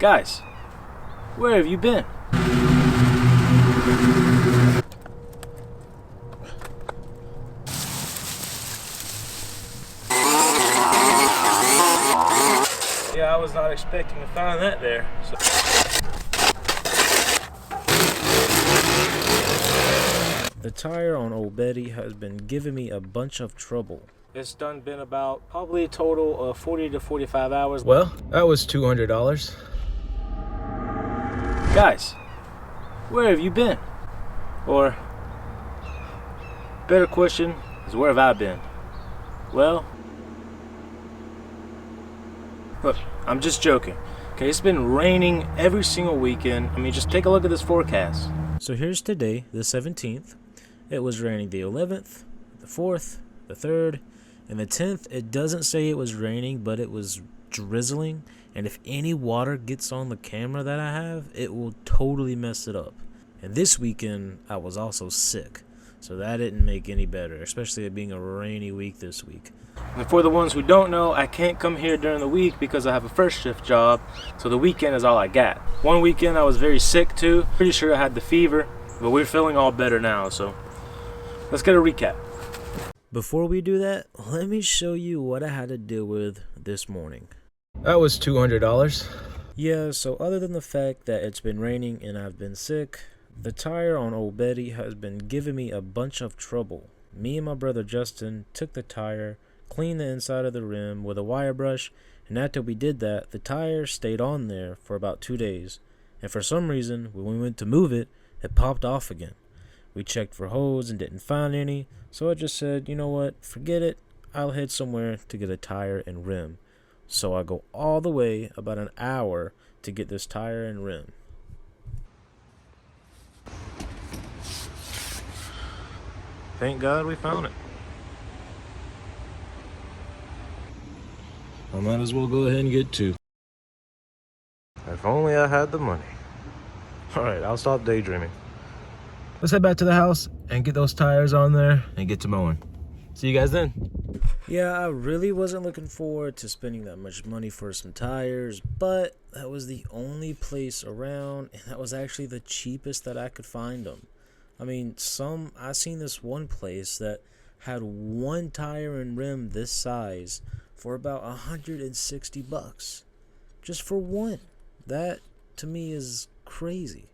Guys, where have you been? Yeah, I was not expecting to find that there. The tire on old Betty has been giving me a bunch of trouble. It's been about probably a total of 40 to 45 hours. Well, that was $200. Guys, where have you been? Or, better question is, where have I been? Well, look, I'm just joking. Okay, it's been raining every single weekend. I mean, just take a look at this forecast. So here's today, the 17th. It was raining the 11th, the 4th, the 3rd, and the 10th. It doesn't say it was raining, but it was drizzling. And if any water gets on the camera that I have, it will totally mess it up. And this weekend, I was also sick. So that didn't make any better, especially it being a rainy week this week. And for the ones who don't know, I can't come here during the week because I have a first shift job. So the weekend is all I got. One weekend I was very sick too. Pretty sure I had the fever, but we're feeling all better now. So let's get a recap. Before we do that, let me show you what I had to deal with this morning. That was $200. Yeah, so other than the fact that it's been raining and I've been sick, the tire on old Betty has been giving me a bunch of trouble. Me and my brother Justin took the tire, cleaned the inside of the rim with a wire brush, and after we did that, the tire stayed on there for about 2 days. And for some reason, when we went to move it, it popped off again. We checked for holes and didn't find any, so I just said, you know what, forget it, I'll head somewhere to get a tire and rim. So I go all the way about an hour to get this tire and rim. Thank God we found it. I might as well go ahead and get two. If only I had the money. Alright, I'll stop daydreaming. Let's head back to the house and get those tires on there and get to mowing. See you guys then. Yeah, I really wasn't looking forward to spending that much money for some tires, but that was the only place around, and that was actually the cheapest that I could find them. I mean, I seen this one place that had one tire and rim this size for about $160. Just for one. That, to me, is crazy.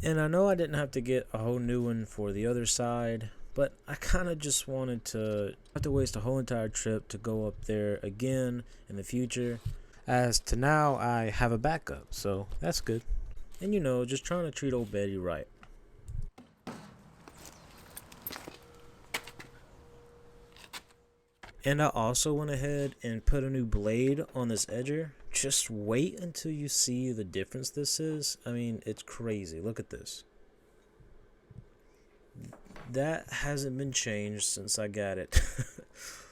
And I know I didn't have to get a whole new one for the other side, but I kind of just wanted to have to waste a whole entire trip to go up there again in the future. As to now, I have a backup, so that's good. And you know, just trying to treat old Betty right. And I also went ahead and put a new blade on this edger. Just wait until you see the difference this is. I mean, it's crazy. Look at this. That hasn't been changed since I got it.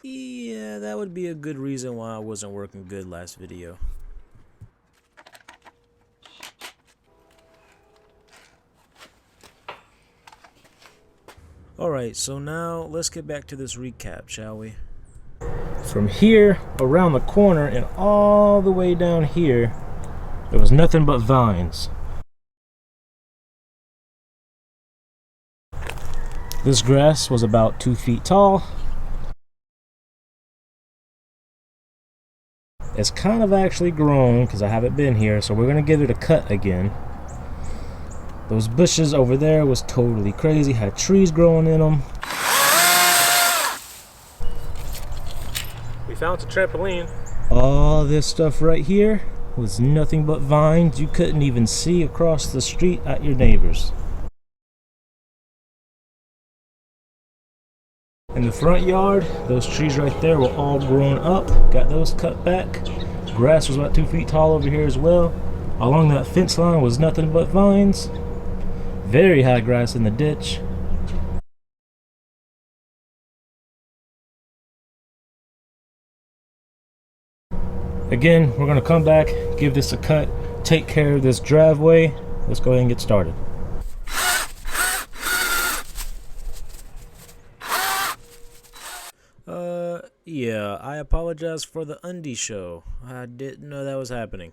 Yeah, that would be a good reason why I wasn't working good last video. Alright, so now let's get back to this recap, shall we? From here, around the corner, and all the way down here, there was nothing but vines. This grass was about 2 feet tall. It's kind of actually grown because I haven't been here, so we're going to give it a cut again. Those bushes over there was totally crazy, had trees growing in them. We found a trampoline. All this stuff right here was nothing but vines. You couldn't even see across the street at your neighbors. In the front yard, those trees right there were all grown up. Got those cut back. Grass was about 2 feet tall over here as well. Along that fence line was nothing but vines. Very high grass in the ditch. Again, we're going to come back, give this a cut, take care of this driveway. Let's go ahead and get started. Yeah, I apologize for the undie show. I didn't know that was happening.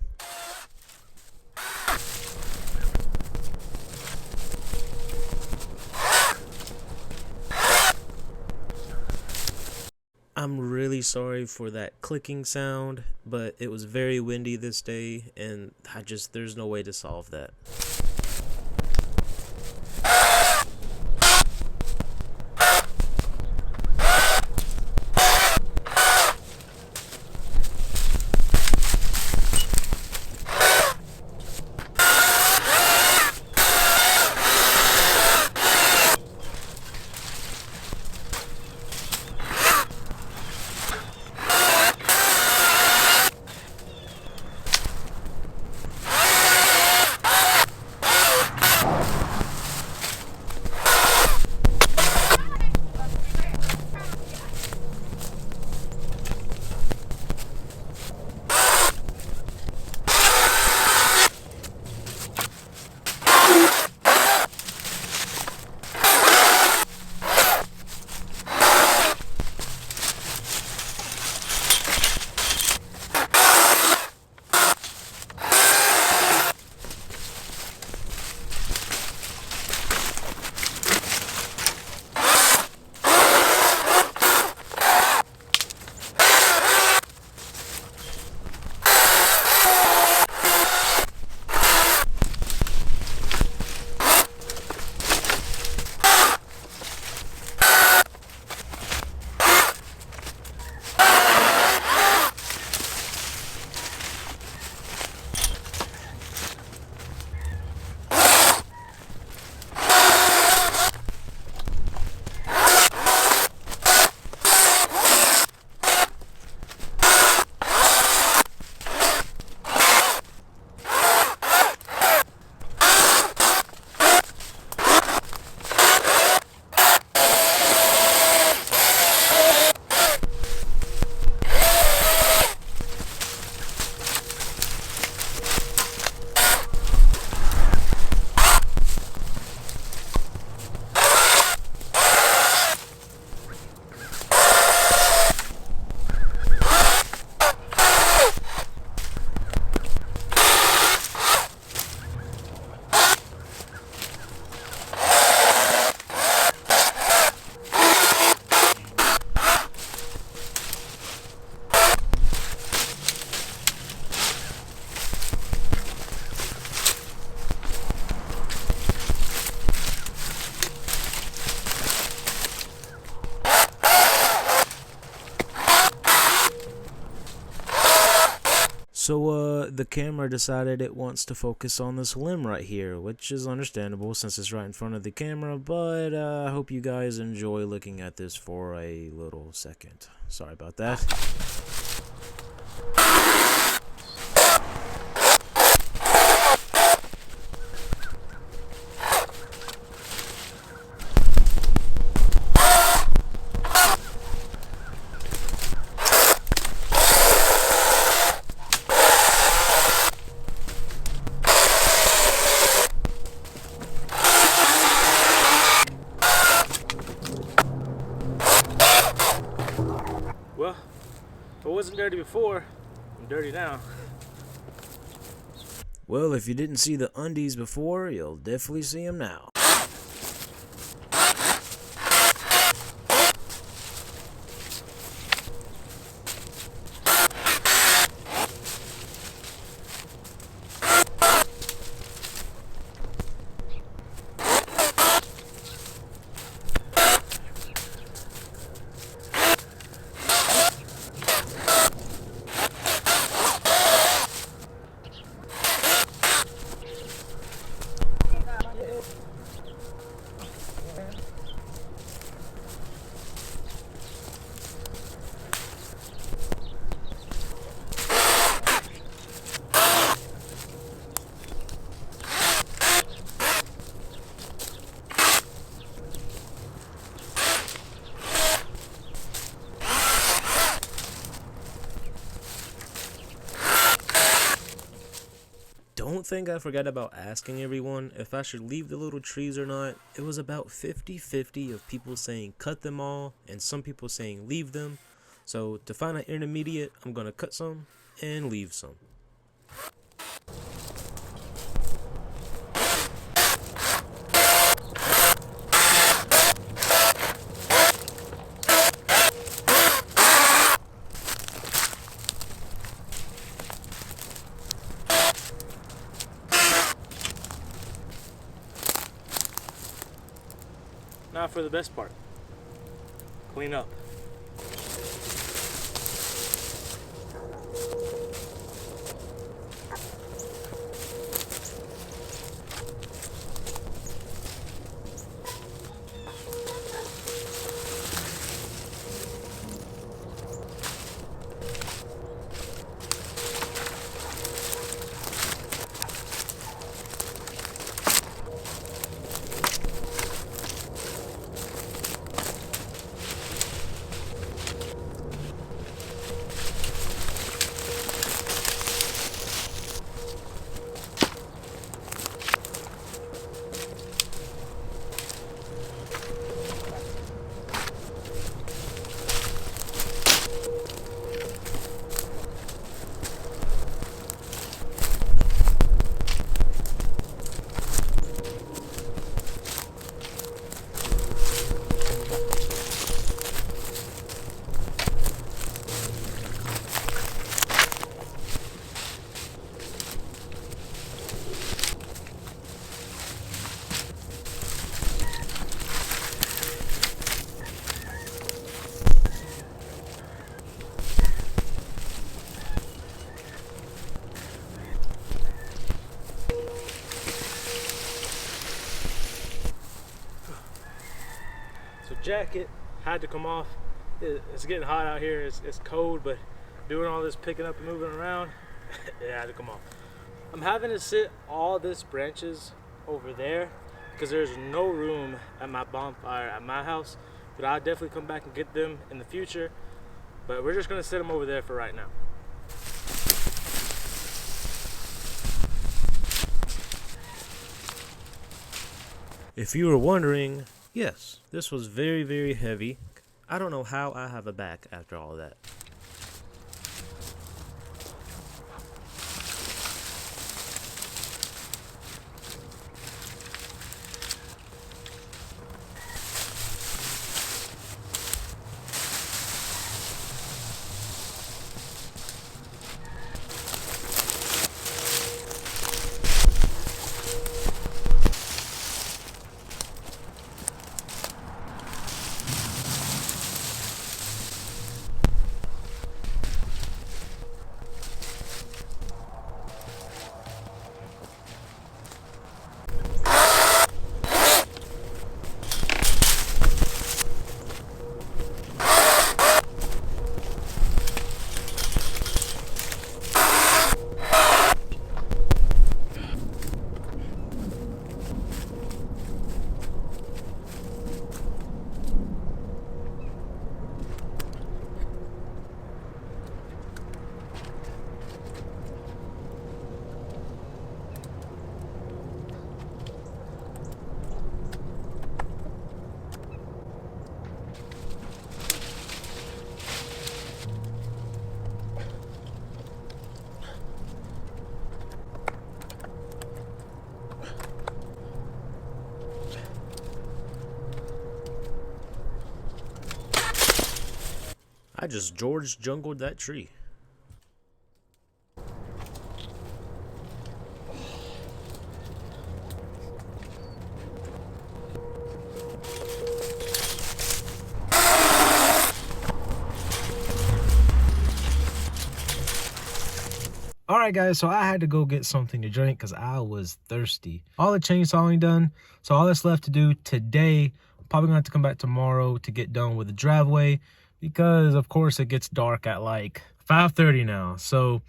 I'm really sorry for that clicking sound, but it was very windy this day, and there's no way to solve that. So the camera decided it wants to focus on this limb right here, which is understandable since it's right in front of the camera, but I hope you guys enjoy looking at this for a little second. Sorry about that. Well, if I wasn't dirty before, I'm dirty now. Well, if you didn't see the undies before, you'll definitely see them now. Don't think I forgot about asking everyone if I should leave the little trees or not. It was about 50-50 of people saying cut them all and some people saying leave them. So to find an intermediate, I'm gonna cut some and leave some. Now for the best part. Clean up. So jacket had to come off. It's getting hot out here. It's cold, but doing all this picking up and moving around, it had to come off. I'm having to sit all this branches over there because there's no room at my bonfire at my house, but I'll definitely come back and get them in the future. But we're just gonna sit them over there for right now. If you were wondering, yes, this was very, very heavy. I don't know how I have a back after all of that. I just George jungled that tree. Alright guys, so I had to go get something to drink because I was thirsty. All the chainsawing done, so all that's left to do today, I'm probably going to have to come back tomorrow to get done with the driveway because of course it gets dark at like 5:30 now. So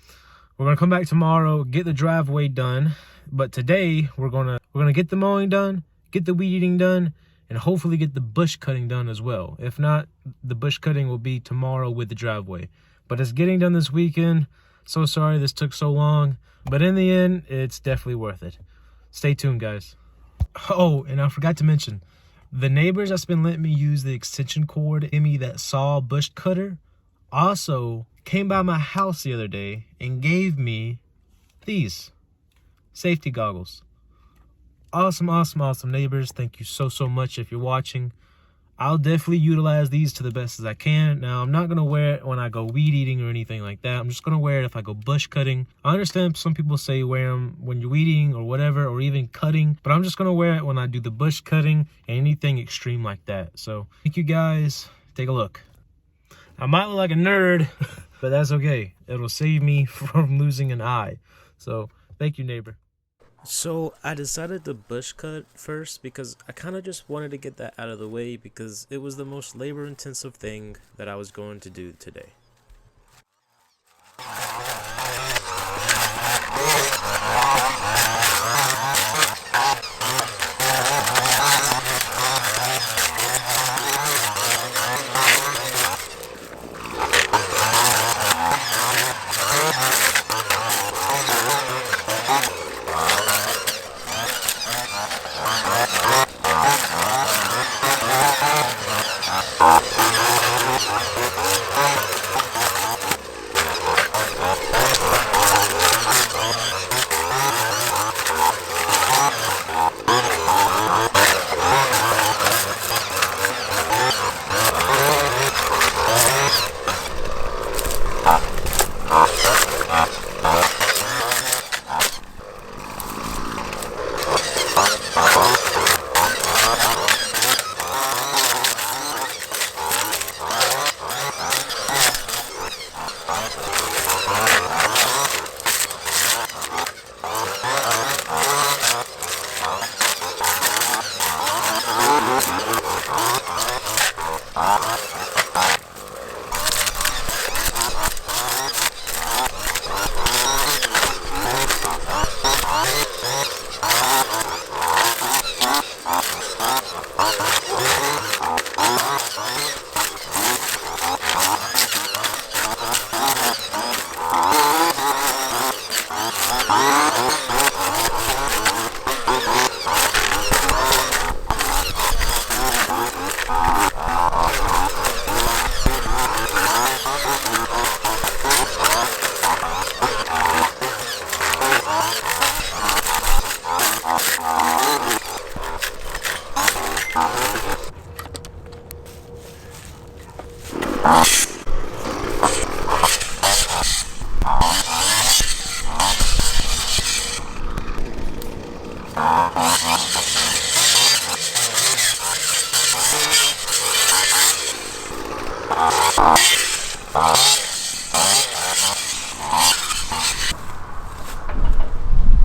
we're going to come back tomorrow, get the driveway done, but today we're going to get the mowing done, get the weed eating done, and hopefully get the bush cutting done as well. If not, the bush cutting will be tomorrow with the driveway. But it's getting done this weekend. So sorry this took so long, but in the end, it's definitely worth it. Stay tuned, guys. Oh, and I forgot to mention, the neighbors that's been letting me use the extension cord, give me that saw bush cutter, also came by my house the other day and gave me these safety goggles. Awesome, awesome, awesome neighbors. Thank you so much if you're watching. I'll definitely utilize these to the best as I can. Now, I'm not going to wear it when I go weed eating or anything like that. I'm just going to wear it if I go bush cutting. I understand some people say wear them when you're weed eating or whatever, or even cutting, but I'm just going to wear it when I do the bush cutting and anything extreme like that. So thank you guys. Take a look. I might look like a nerd, but that's okay. It'll save me from losing an eye. So thank you, neighbor. So I decided to bush cut first because I kind of just wanted to get that out of the way because it was the most labor intensive thing that I was going to do today.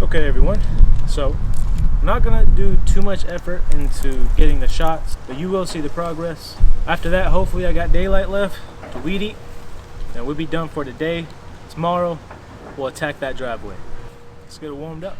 Okay everyone, so I'm not gonna do too much effort into getting the shots, but you will see the progress. After that, hopefully I got daylight left to weed eat, and we'll be done for today. Tomorrow, we'll attack that driveway. Let's get it warmed up.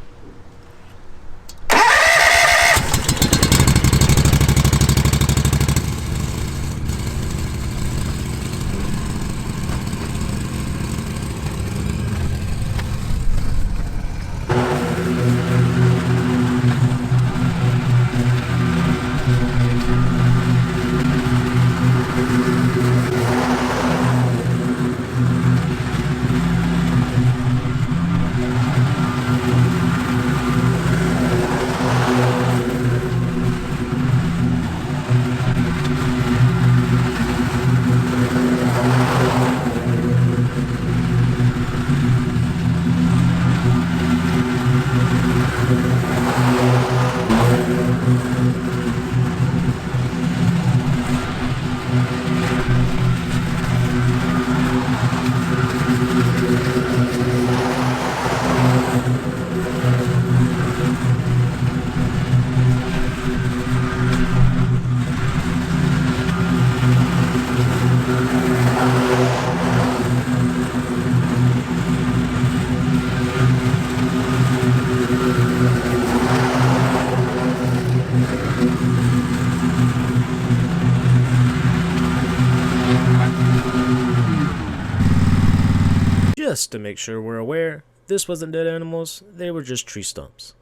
Just to make sure we're aware, this wasn't dead animals, they were just tree stumps.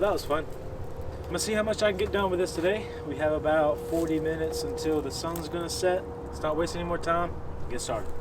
That was fun. I'm gonna see how much I can get done with this today. We have about 40 minutes until the sun's gonna set. Let's not waste any more time. Get started.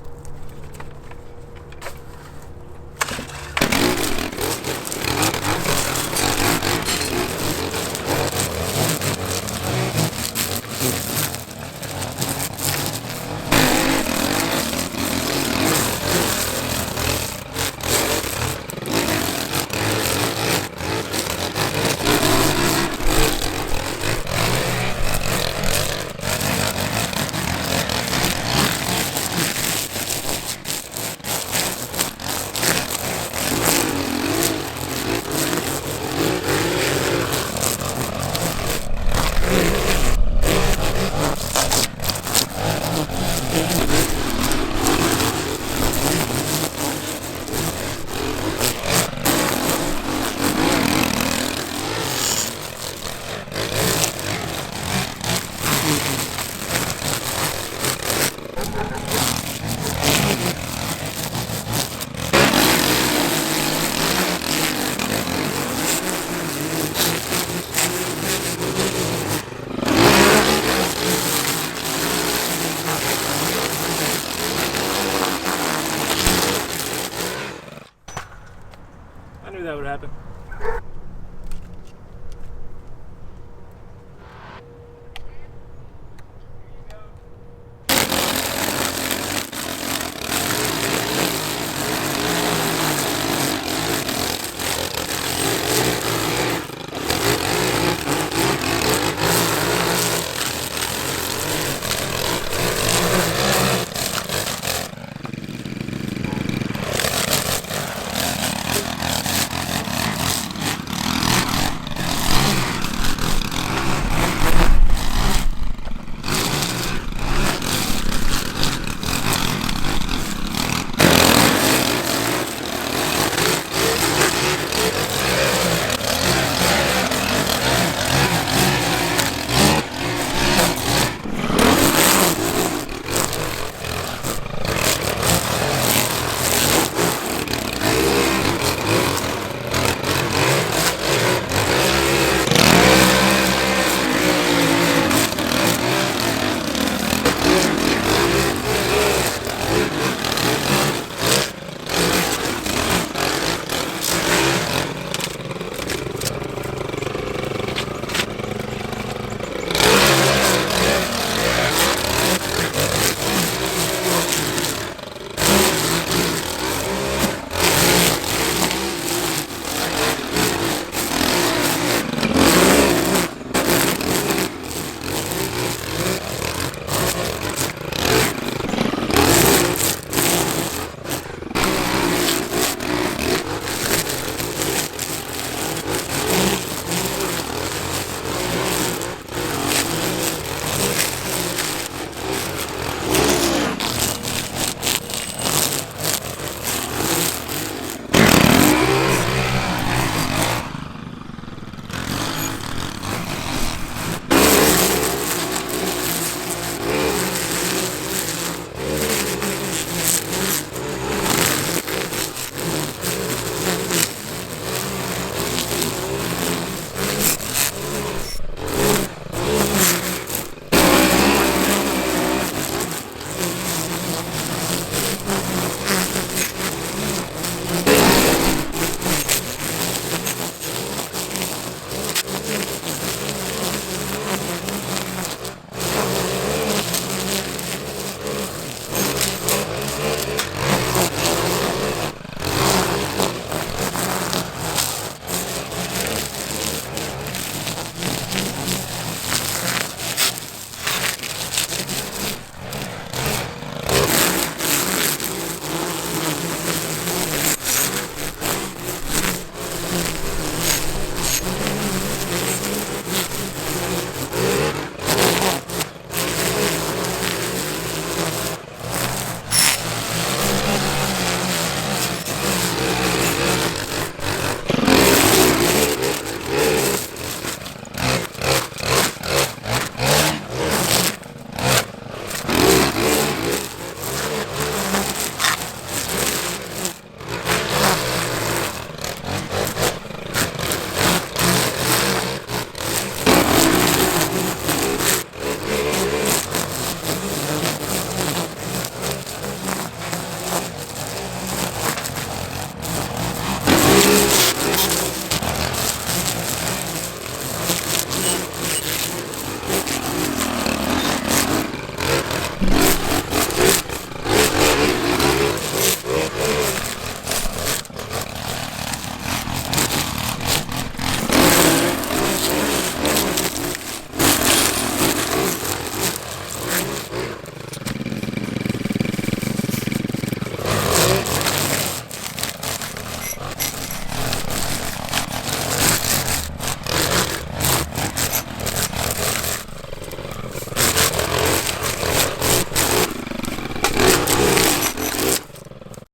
I knew that would happen.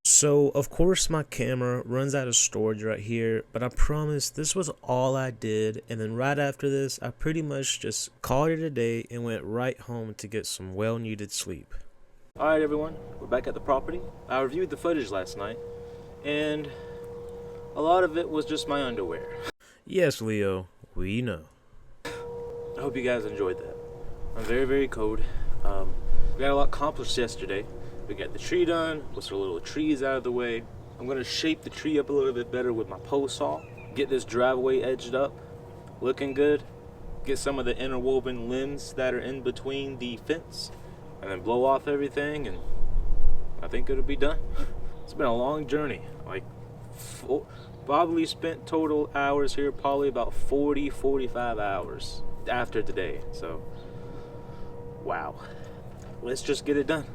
So, of course, my camera runs out of storage right here, but I promise this was all I did, and then right after this, I pretty much just called it a day and went right home to get some well-needed sleep. Alright everyone, we're back at the property. I reviewed the footage last night, and a lot of it was just my underwear. Yes, Leo, we know. I hope you guys enjoyed that. I'm very, very cold. We got a lot accomplished yesterday. We got the tree done, with our little trees out of the way. I'm gonna shape the tree up a little bit better with my post saw. Get this driveway edged up, looking good. Get some of the interwoven limbs that are in between the fence, and then blow off everything, and I think it'll be done. It's been a long journey, like probably spent total hours here, probably about 45 hours after today. So wow, let's just get it done.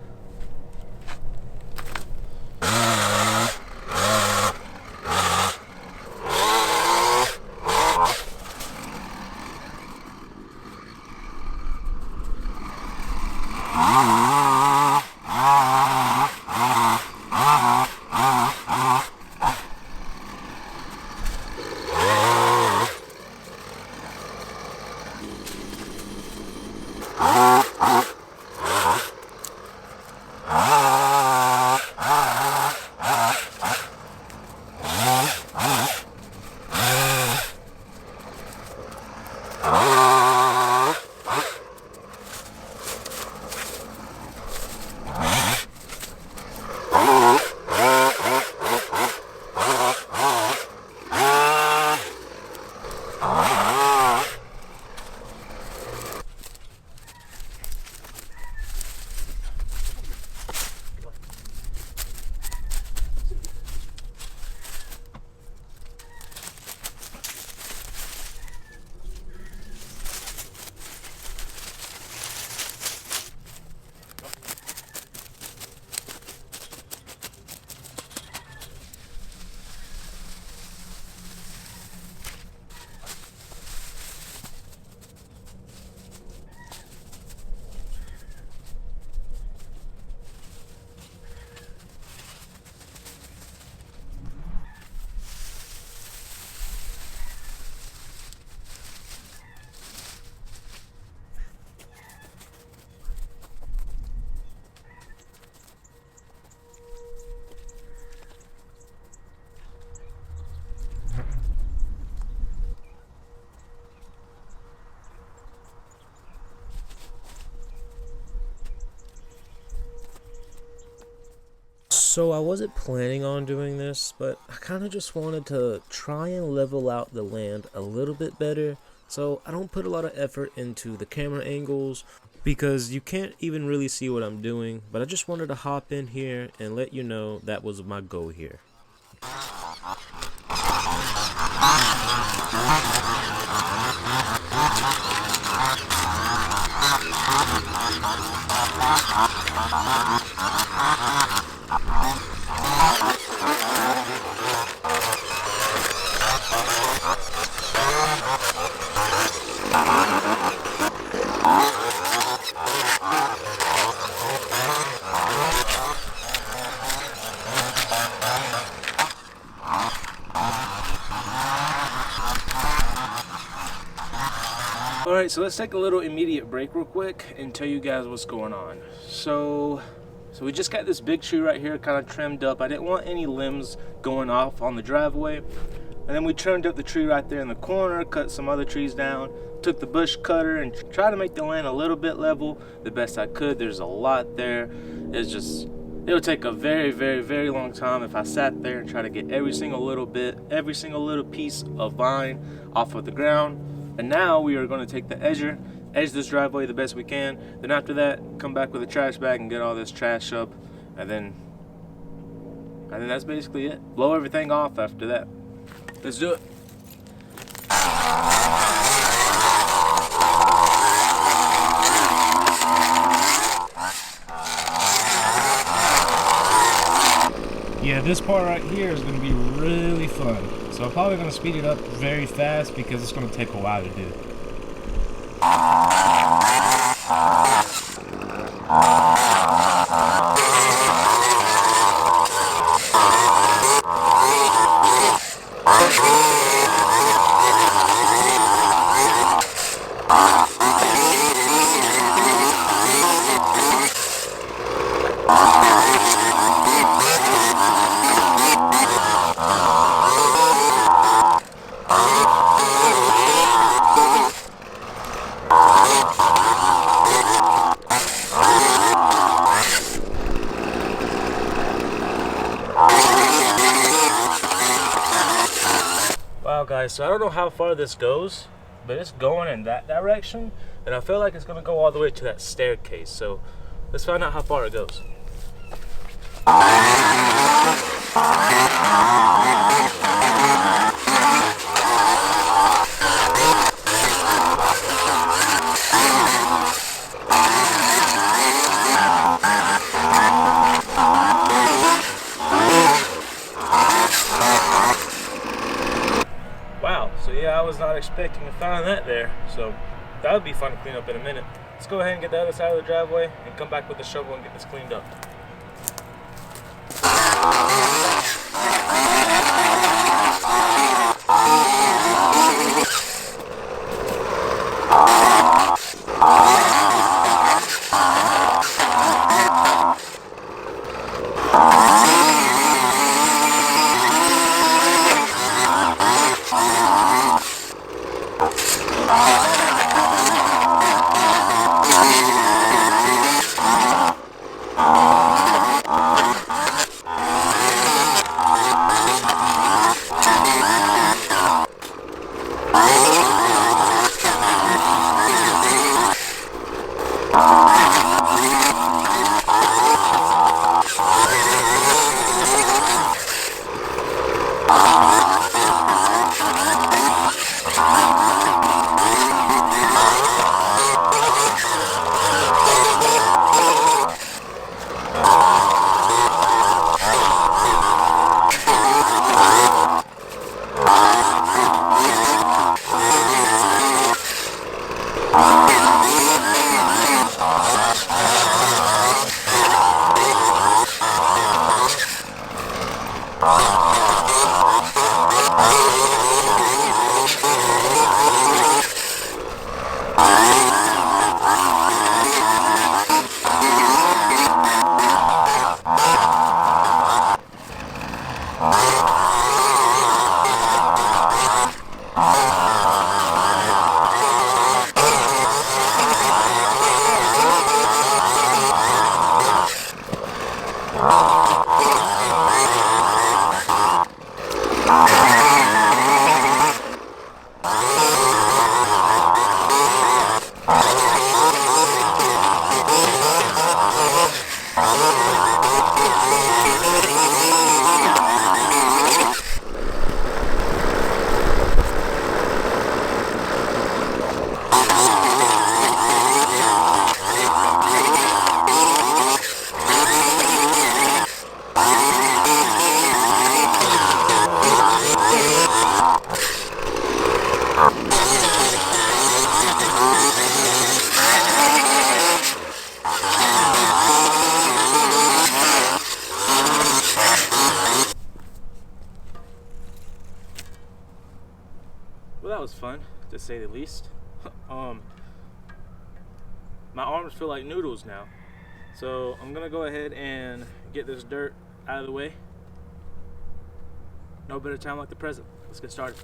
So I wasn't planning on doing this, but I kind of just wanted to try and level out the land a little bit better, so I don't put a lot of effort into the camera angles because you can't even really see what I'm doing. But I just wanted to hop in here and let you know that was my goal here. Alright, so let's take a little immediate break real quick and tell you guys what's going on. So we just got this big tree right here kind of trimmed up. I didn't want any limbs going off on the driveway. And then we trimmed up the tree right there in the corner, cut some other trees down, took the bush cutter and tried to make the land a little bit level the best I could. There's a lot there. It would take a very, very, very long time if I sat there and tried to get every single little piece of vine off of the ground. And now we are going to take the edge this driveway the best we can. Then after that, come back with a trash bag and get all this trash up. And then that's basically it. Blow everything off after that. Let's do it. Yeah, this part right here is going to be really fun. So I'm probably going to speed it up very fast because it's going to take a while to do. Wow guys, so I don't know how far this goes, but it's going in that direction, and I feel like it's gonna go all the way to that staircase. So let's find out how far it goes. Wow, so yeah, I was not expecting to find that there, so that would be fun to clean up in a minute. Let's go ahead and get the other side of the driveway and come back with the shovel and get this cleaned up. Well, that was fun, to say the least. My arms feel like noodles now. So I'm gonna go ahead and get this dirt out of the way. No better time like the present. Let's get started.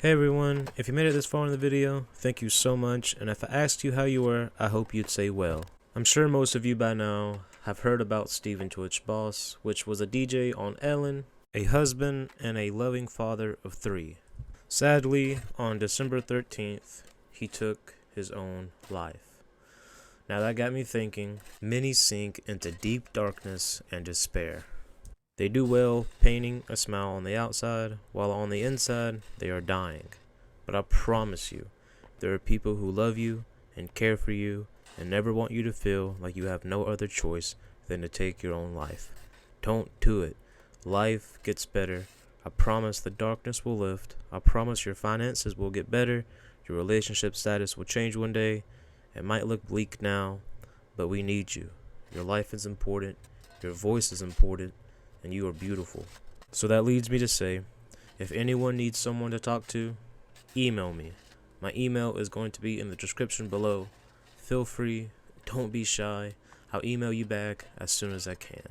Hey everyone, if you made it this far in the video, thank you so much, and if I asked you how you were, I hope you'd say well. I'm sure most of you by now have heard about Stephen Twitch Boss, which was a DJ on Ellen, a husband, and a loving father of 3. Sadly, on December 13th, he took his own life. Now that got me thinking, many sink into deep darkness and despair. They do well painting a smile on the outside, while on the inside, they are dying. But I promise you, there are people who love you and care for you and never want you to feel like you have no other choice than to take your own life. Don't do it. Life gets better. I promise the darkness will lift. I promise your finances will get better. Your relationship status will change one day. It might look bleak now, but we need you. Your life is important. Your voice is important. And you are beautiful. So that leads me to say, if anyone needs someone to talk to, email me. My email is going to be in the description below. Feel free. Don't be shy. I'll email you back as soon as I can.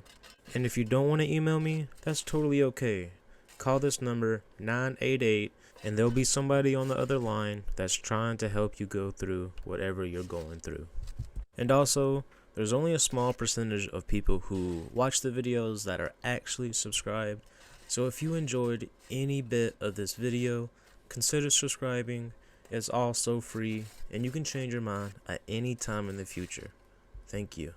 And if you don't want to email me, that's totally okay. Call this number 988 and there'll be somebody on the other line that's trying to help you go through whatever you're going through. And also, there's only a small percentage of people who watch the videos that are actually subscribed. So if you enjoyed any bit of this video, consider subscribing. It's also free, and you can change your mind at any time in the future. Thank you.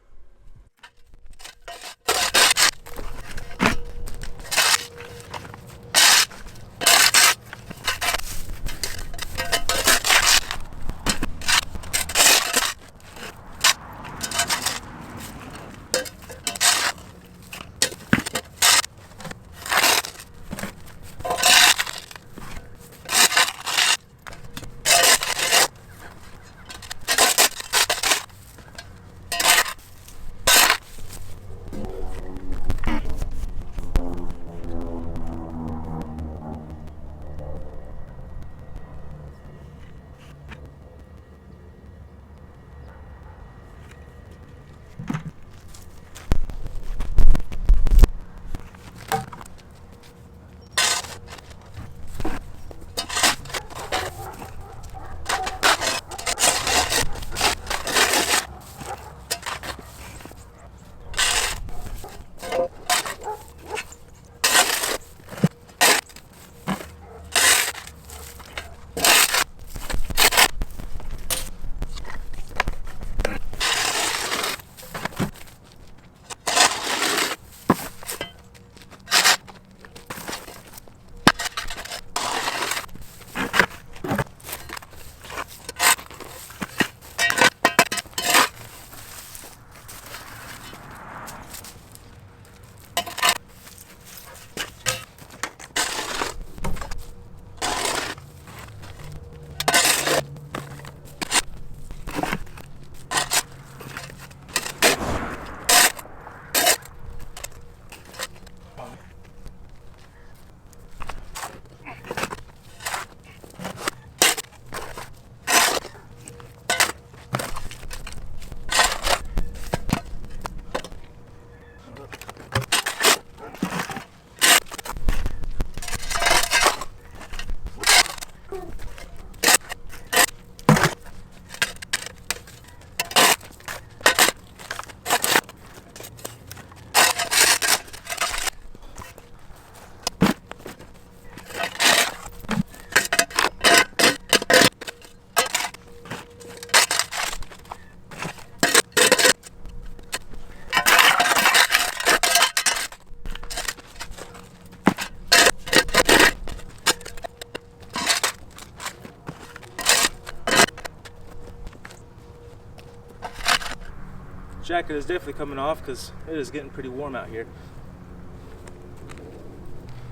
Jacket is definitely coming off because it is getting pretty warm out here.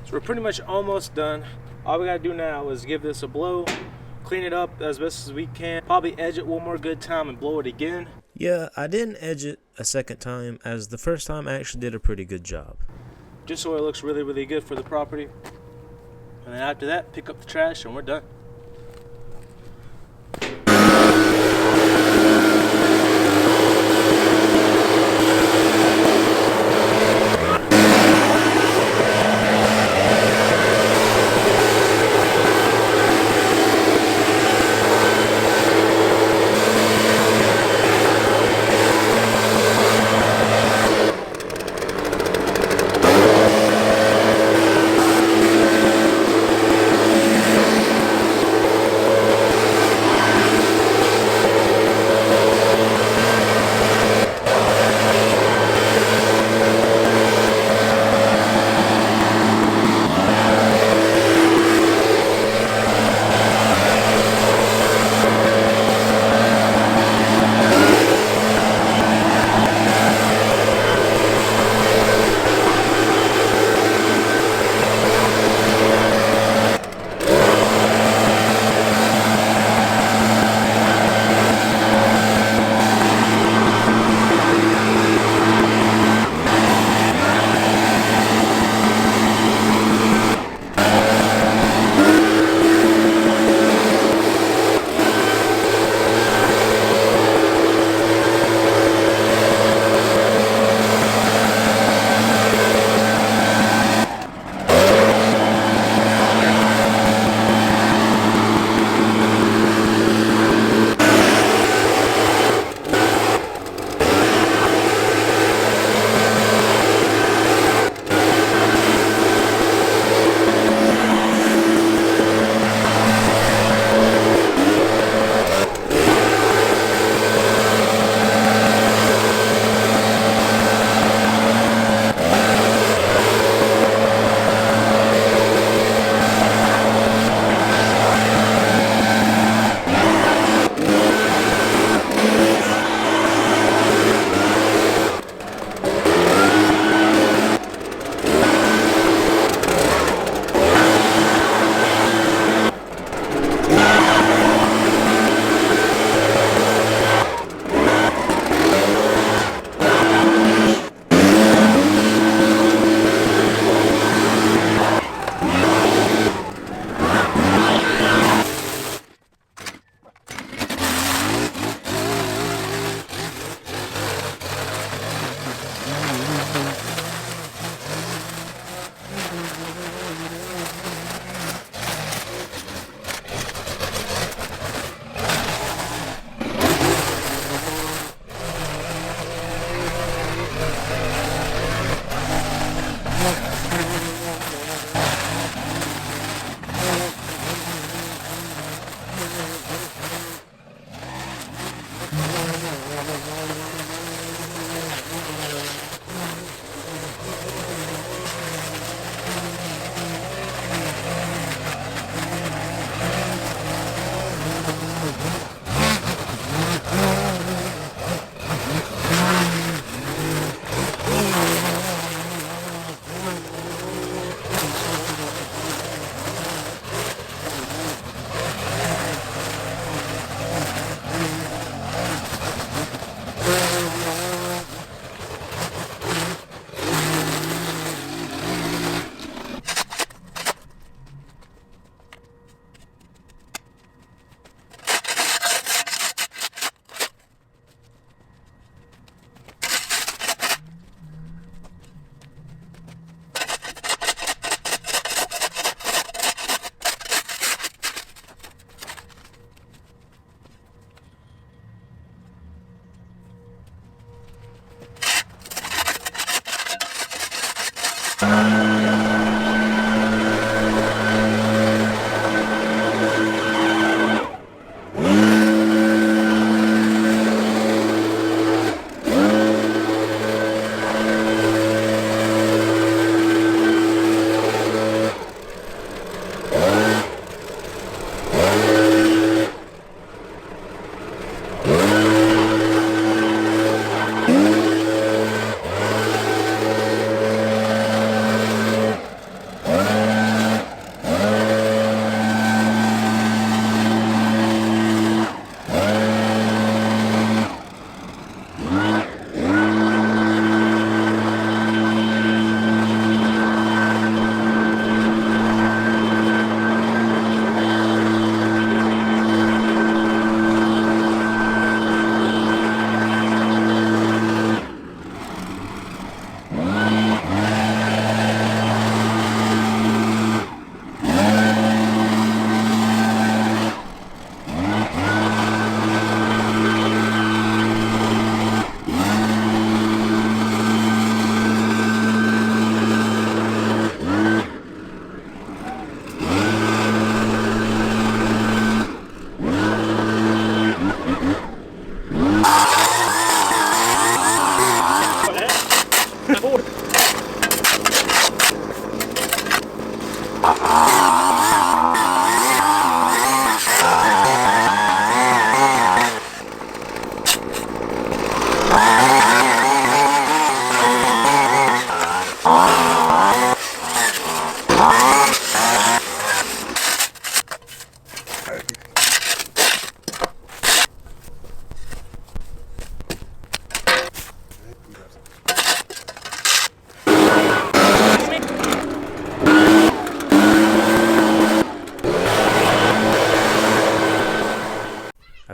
So we're pretty much almost done. All we gotta do now is give this a blow, clean it up as best as we can, probably edge it one more good time and blow it again. Yeah, I didn't edge it a second time, as the first time I actually did a pretty good job. Just so it looks really, really good for the property. And then after that, pick up the trash and we're done.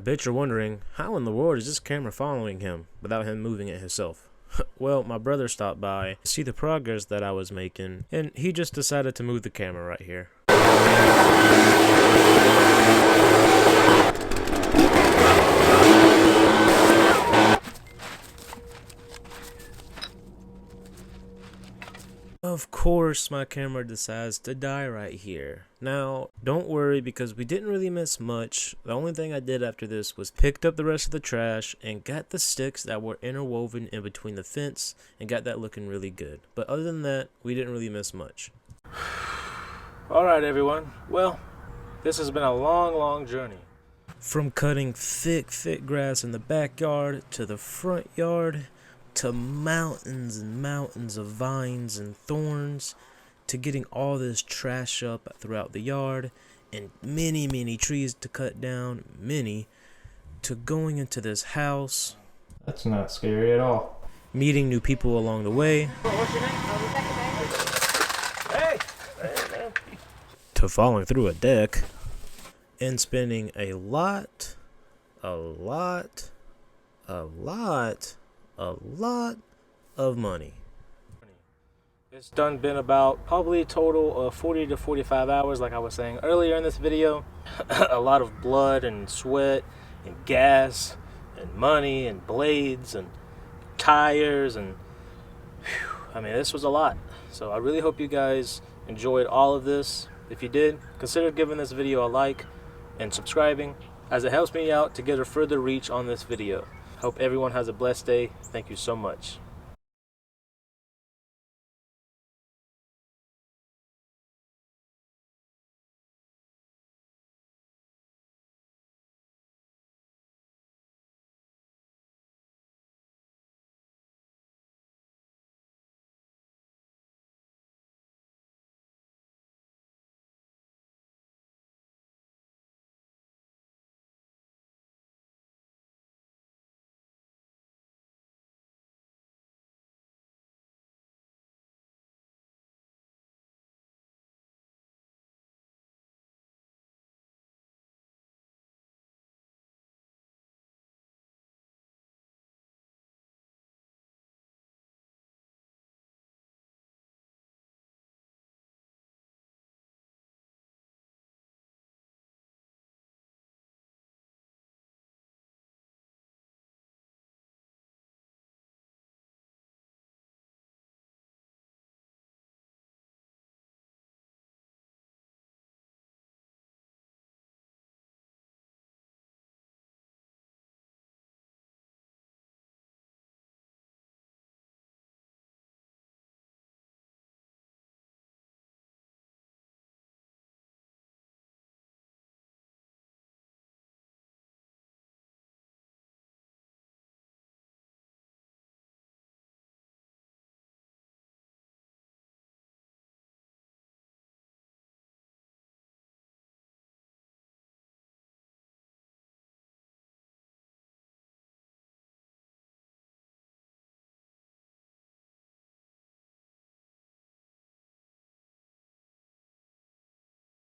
I bet you're wondering, how in the world is this camera following him without him moving it himself? Well, my brother stopped by to see the progress that I was making, and he just decided to move the camera right here. Of course, my camera decides to die right here. Now, don't worry because we didn't really miss much. The only thing I did after this was picked up the rest of the trash and got the sticks that were interwoven in between the fence and got that looking really good. But other than that, we didn't really miss much. Alright everyone, well, this has been a long journey. From cutting thick grass in the backyard to the front yard, to mountains and mountains of vines and thorns, to getting all this trash up throughout the yard, and many trees to cut down, to going into this house. That's not scary at all. Meeting new people along the way. What's your name? Hey! To falling through a deck. And spending a lot of money. It's been about probably a total of 40 to 45 hours, like I was saying earlier in this video. A lot of blood and sweat and gas and money and blades and tires and I mean, this was a lot. So I really hope you guys enjoyed all of this. If you did, consider giving this video a like and subscribing, as it helps me out to get a further reach on this video. Hope everyone has a blessed day. Thank you so much.